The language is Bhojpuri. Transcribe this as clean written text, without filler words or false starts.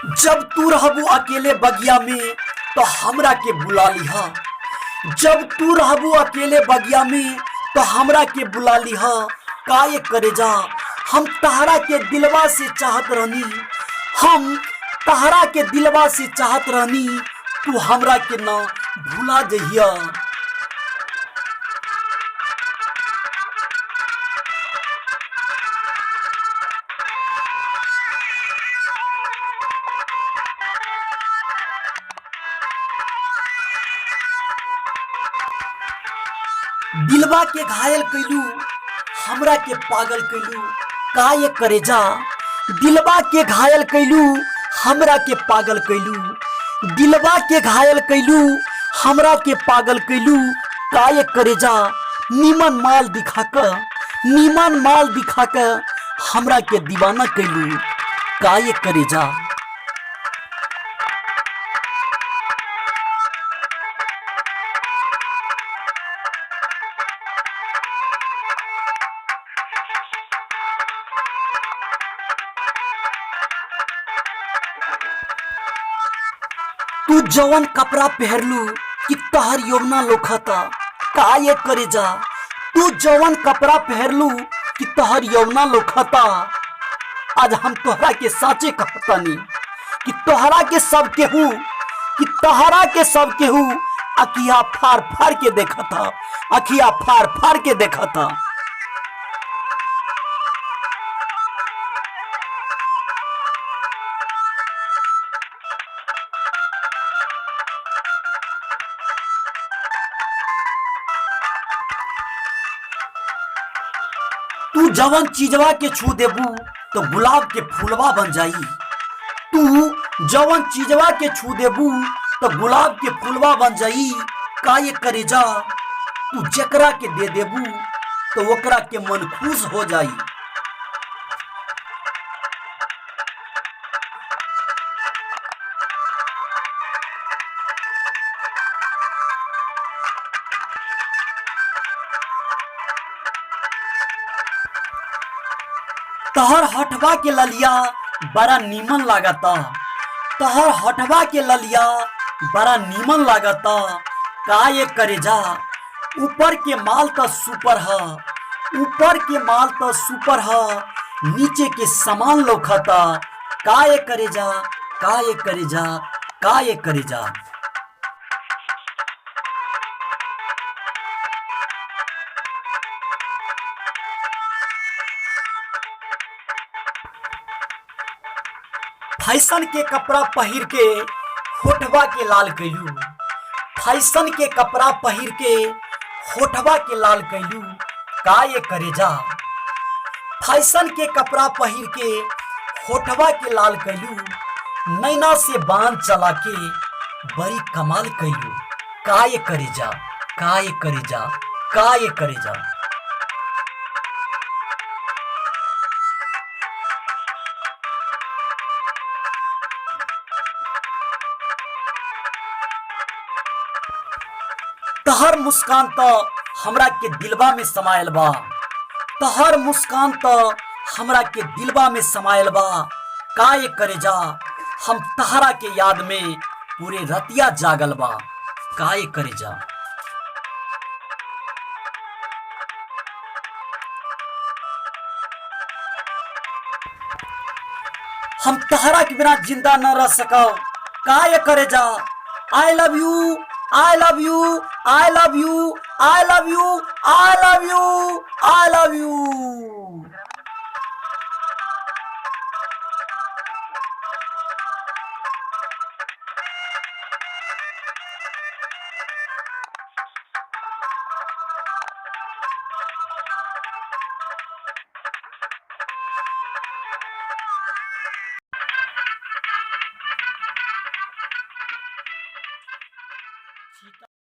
जब तू रहबू अकेले बगिया में तो हमरा के बुला लिहा। जब तू रहबू अकेले बगिया में तो हमरा के बुला लिहा। काये करे जा हम तहरा के दिलवा से चाहत रहनी, हम तहरा के दिलवा से चाहत रहनी, तू हमरा के ना भुला जहिया। दिलवा के घायल कैलू, हमरा के पागल कैलू। काये करे जा दिलवा के घायल कैलू, हमरा के पागल कैलू। दिलवा के घायल कैलू, हमरा के पागल कैलू। काये करे जा नीमन माल दिखा कर, नीमन माल दिखा कर हमरा के दीवाना कैलू। काये करे जा। तू जवन कपड़ा पहरलू कि तहर यौवना लोखता। काये करे जा तू जवन कपड़ा पहरलू कि तहर यौवना लोखता। आज हम तोहरा के साचे कहतानी कि तोहरा के सब केहू, कि तहरा के सब केहू अखिया फाड़ फाड़ के देखता, अखिया फाड़ फाड़ के देखता। तू जवन चीजवा के छू देबू तो गुलाब के फूलवा बन जाई। तू जवन चीजवा के छू देबू तो गुलाब के फूलवा बन जाई। काये करे जा तू जकरा के दे देबू तो ओकरा के मन खुश हो जाई। तहर हटवा के ललिया बड़ा नीमन लागता। तहर हटवा के ललिया बड़ा नीमन लागता। काये करे जा ऊपर के माल तो सुपर है, ऊपर के माल तो सुपर है, नीचे के सामान लोखता। काये करे जा, काये करे जा, काये करे जा। फैशन के कपड़ा पहिर के होठवा के लाल कैलू। फैशन के कपड़ा पहिर के होठवा के लाल कैलू। काये करे जा फैशन के कपड़ा पहिर के होठवा के लाल कैलू। नैना से बांध चला के बड़ी कमाल कैलू। काये करे जा, काये करे जा, काये करे जा। तहर मुस्कान तो हमरा के दिलवा में समायल बा। तहर मुस्कान तो हमरा के दिलवा में समायल बा। काये करे जा हम तहरा के याद में पूरे रतिया जागल बा। काये करे जा। हम तहरा के बिना जिंदा न रह सको। काये करे जा। I love you, I love you, I love you, I love you, I love you।